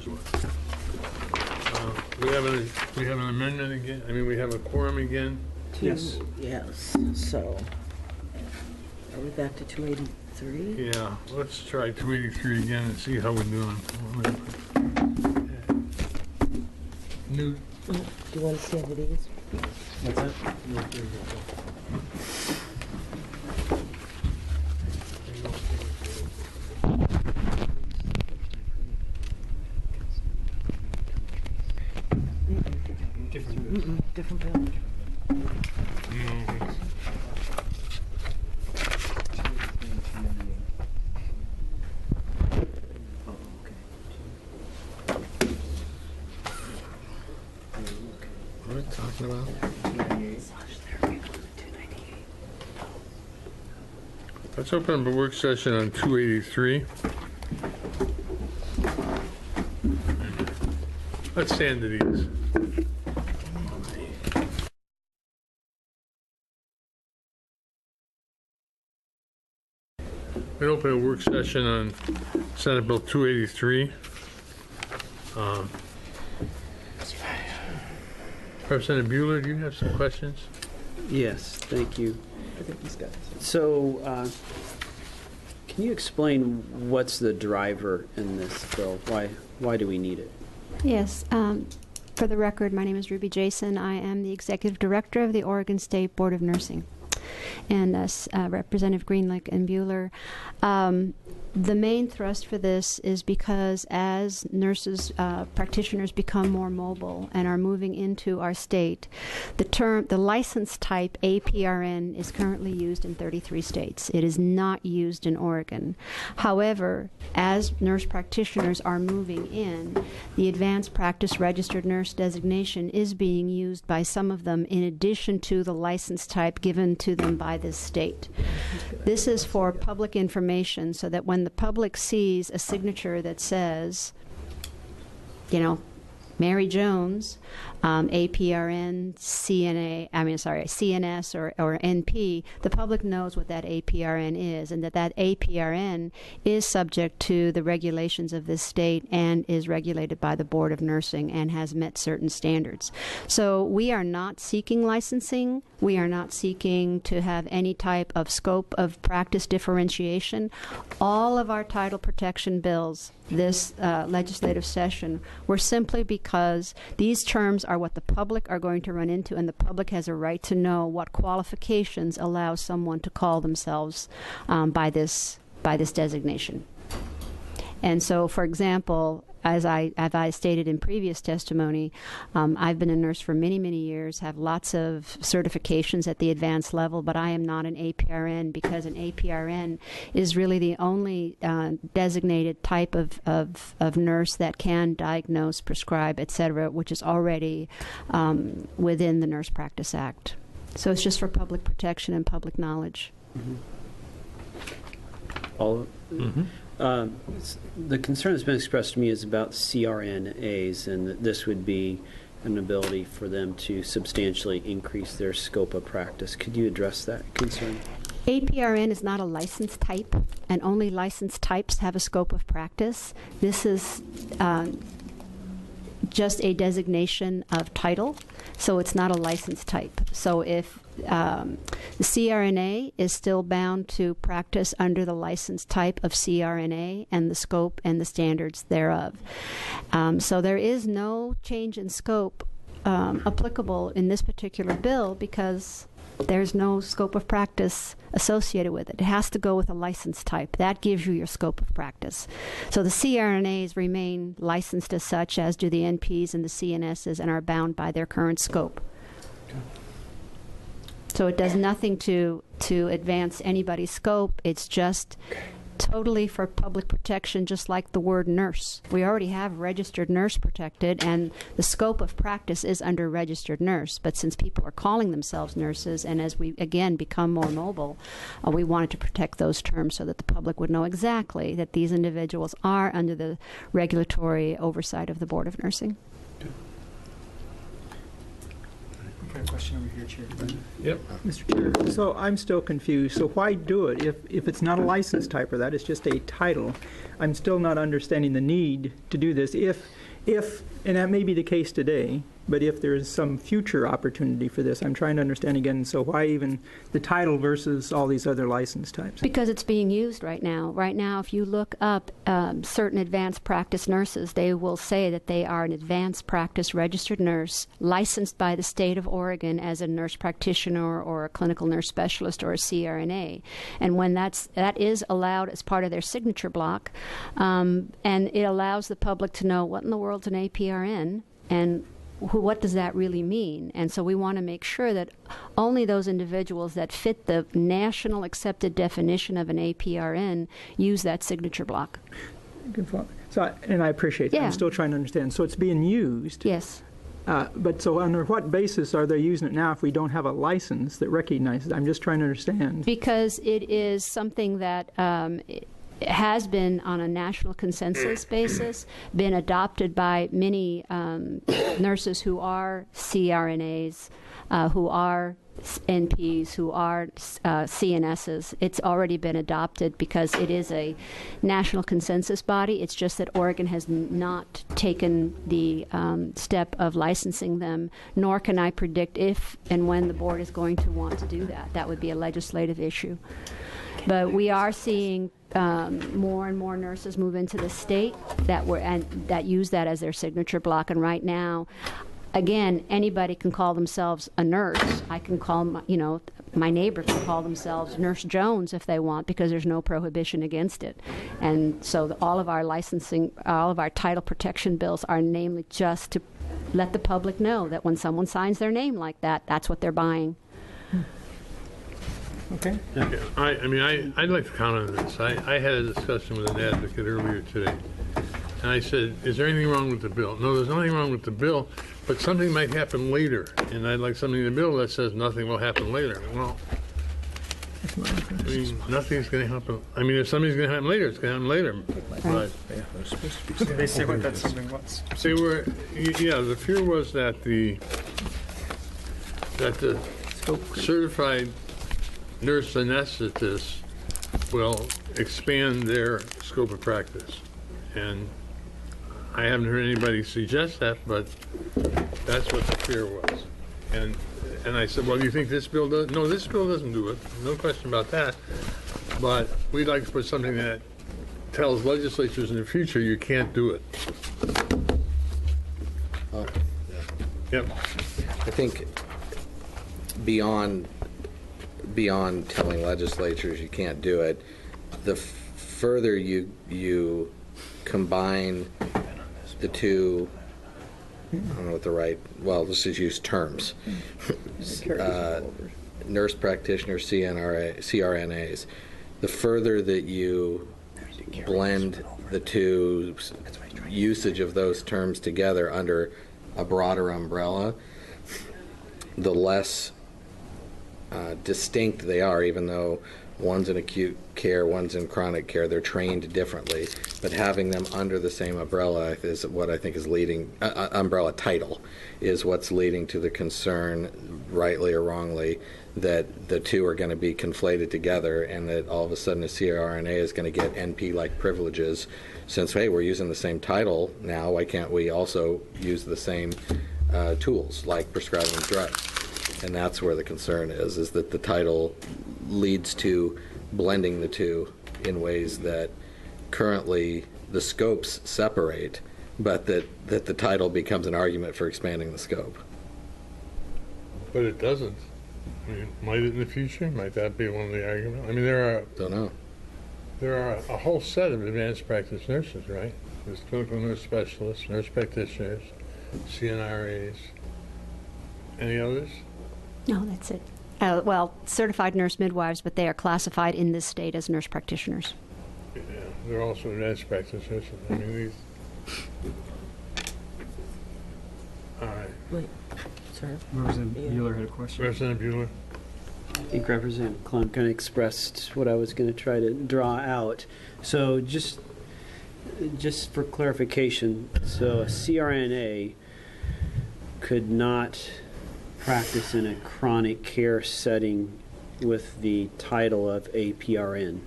There's one. We have an amendment again? I mean, we have a quorum again? Yes. Yes, so, are we back to 283? Yeah, let's try 283 again and see how we're doing. New, Do you want to see how it is? What's that? Different bill. what are we talking about? Let's open up a work session on 283. Let's stand to these. We open a work session on Senate Bill 283. Representative Bueller, do you have some questions? Yes, thank you. I think he's got it. So, can you explain what's the driver in this bill? Why do we need it? Yes. For the record, my name is Ruby Jason. I am the Executive Director of the Oregon State Board of Nursing. And Representative Greenlick and Bueller, the main thrust for this is because as nurses, practitioners become more mobile and are moving into our state, the license type APRN is currently used in 33 states. It is not used in Oregon. However, as nurse practitioners are moving in, the Advanced Practice Registered Nurse designation is being used by some of them in addition to the license type given to them by this state. This is for public information so that when the public sees a signature that says, Mary Jones, APRN, CNS or NP, the public knows what that APRN is and that APRN is subject to the regulations of this state and is regulated by the Board of Nursing and has met certain standards. So we are not seeking licensing. We are not seeking to have any type of scope of practice differentiation. All of our title protection bills this legislative session were simply because these terms are what the public are going to run into, and the public has a right to know what qualifications allow someone to call themselves by this designation. And so, for example, as I stated in previous testimony, I've been a nurse for many, many years, have lots of certifications at the advanced level, but I am not an APRN because an APRN is really the only designated type of nurse that can diagnose, prescribe, etc., which is already within the Nurse Practice Act. So it's just for public protection and public knowledge. Mm-hmm. The concern that's been expressed to me is about CRNAs, and that this would be an ability for them to substantially increase their scope of practice. Could you address that concern? APRN is not a license type, and only license types have a scope of practice. This is just a designation of title, so it's not a license type. So if the CRNA is still bound to practice under the license type of CRNA and the scope and the standards thereof. So there is no change in scope applicable in this particular bill because there's no scope of practice associated with it. It has to go with a license type. That gives you your scope of practice. So the CRNAs remain licensed as such, as do the NPs and the CNSs, and are bound by their current scope. So it does nothing to advance anybody's scope. It's just totally for public protection, just like the word nurse. We already have registered nurse protected, and the scope of practice is under registered nurse. But since people are calling themselves nurses, and as we, again, become more mobile, we wanted to protect those terms so that the public would know exactly that these individuals are under the regulatory oversight of the Board of Nursing. Got a question over here, Chair. Yep. Mr. Chair, so I'm still confused. So why do it? If it's not a license type or that, it's just a title, I'm still not understanding the need to do this. If, and that may be the case today, but if there is some future opportunity for this, I'm trying to understand again, so why even the title versus all these other license types? Because it's being used right now. Right now, if you look up certain advanced practice nurses, they will say that they are an advanced practice registered nurse licensed by the state of Oregon as a nurse practitioner or a clinical nurse specialist or a CRNA. And when that is allowed as part of their signature block, and it allows the public to know what in the world's an APRN and what does that really mean? And so we want to make sure that only those individuals that fit the national accepted definition of an APRN use that signature block. So, and I appreciate that. Yeah. I'm still trying to understand. So it's being used. Yes. But so under what basis are they using it now if we don't have a license that recognizes it? I'm just trying to understand. Because it is something that has been on a national consensus basis, been adopted by many nurses who are CRNAs, who are NPs, who are CNSs. It's already been adopted because it is a national consensus body. It's just that Oregon has not taken the step of licensing them, nor can I predict if and when the board is going to want to do that. That would be a legislative issue. But we are seeing more and more nurses move into the state that use that as their signature block. And right now, again, anybody can call themselves a nurse. I can call my neighbor can call themselves Nurse Jones if they want, because there's no prohibition against it. And so all of our licensing, all of our title protection bills are namely just to let the public know that when someone signs their name like that, that's what they're buying. Okay. Yeah, I'd like to comment on this. I had a discussion with an advocate earlier today, and I said, is there anything wrong with the bill? No, there's nothing wrong with the bill, but something might happen later, and I'd like something in the bill that says nothing will happen later. Well, I mean, nothing's going to happen. I mean, if something's going to happen later, it's going to happen later. But They say what that something was. they were, the fear was that the certified nurse anesthetists will expand their scope of practice. And I haven't heard anybody suggest that, but that's what the fear was. And I said, well, do you think this bill does? No, this bill doesn't do it. No question about that. But we'd like to put something that tells legislatures in the future you can't do it. Yep. I think beyond telling legislatures you can't do it, the further you combine the two, I don't know what the right, well, let's just use terms. Nurse practitioners, CRNAs, the further that you blend the two usage of those terms together under a broader umbrella, the less distinct they are, even though one's in acute care, one's in chronic care. They're trained differently, but having them under the same umbrella is what I think is leading, umbrella title, is what's leading to the concern, rightly or wrongly, that the two are going to be conflated together and that all of a sudden a CRNA is going to get NP-like privileges since, hey, we're using the same title now, why can't we also use the same tools like prescribing drugs? And that's where the concern is that the title leads to blending the two in ways that currently the scopes separate, but that the title becomes an argument for expanding the scope. But it doesn't. I mean, might it in the future? Might that be one of the arguments? I mean, there are a whole set of advanced practice nurses, right? There's clinical nurse specialists, nurse practitioners, CNRAs. Any others? No, that's it. Well, certified nurse midwives, but they are classified in this state as nurse practitioners. Yeah, they're also advanced practice nurses. I mean, these. All right. Wait, sir. Representative Bueller had a question. Representative Bueller. I think Representative Klum kind of expressed what I was going to try to draw out. So just for clarification, so a CRNA could not practice in a chronic care setting with the title of APRN?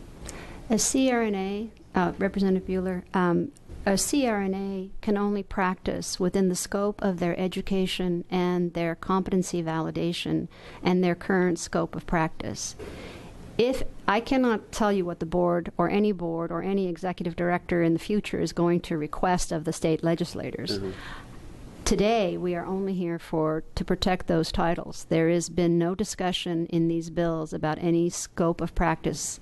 A CRNA, Representative Bueller, a CRNA can only practice within the scope of their education and their competency validation and their current scope of practice. If I cannot tell you what the board or any executive director in the future is going to request of the state legislators. Today, we are only here to protect those titles. There has been no discussion in these bills about any scope of practice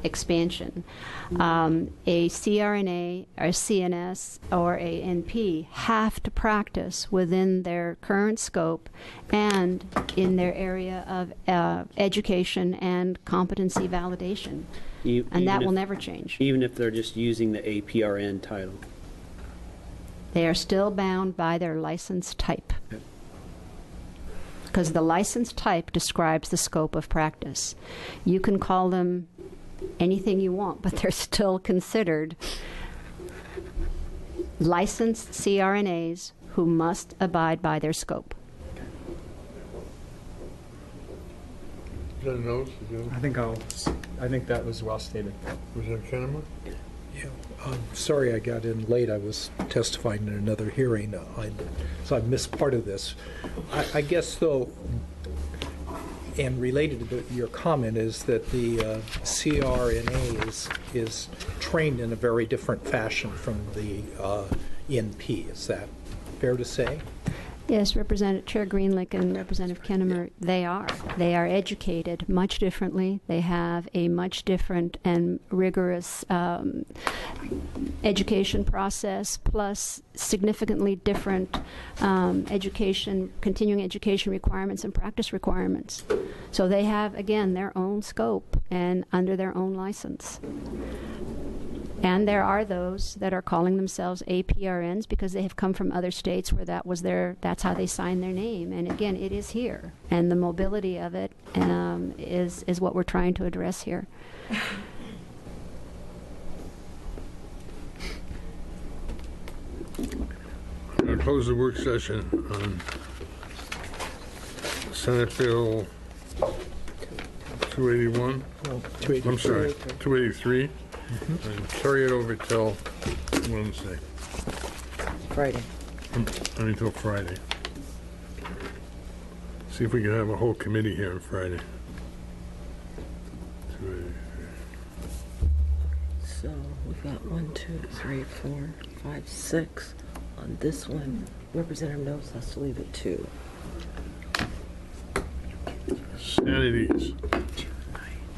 expansion. A CRNA, or a CNS, or a NP have to practice within their current scope and in their area of education and competency validation. And that will never change. Even if they're just using the APRN title? They are still bound by their license type. Because the license type describes the scope of practice. You can call them anything you want, but they're still considered licensed CRNAs who must abide by their scope. Is that a nose? I think that was well stated. Was that Kennemer? Sorry I got in late. I was testifying in another hearing, so I missed part of this. I guess, though, and related to your comment, is that the CRNA is trained in a very different fashion from the NP. Is that fair to say? Yes, Chair Greenlick and Representative Kennemer, they are. They are educated much differently. They have a much different and rigorous education process, plus significantly different continuing education requirements and practice requirements. So they have, again, their own scope and under their own license. And there are those that are calling themselves APRNs because they have come from other states where that's how they sign their name. And again, it is here. And the mobility of it is what we're trying to address here. I'm going to close the work session on Senate Bill 281. Well, I'm sorry, 283. And carry it over till Wednesday. Friday. Until Friday. See if we can have a whole committee here on Friday. So we've got 1, 2, 3, 4, 5, 6 on this one. Representative Knowles has to leave at 2. Sanities.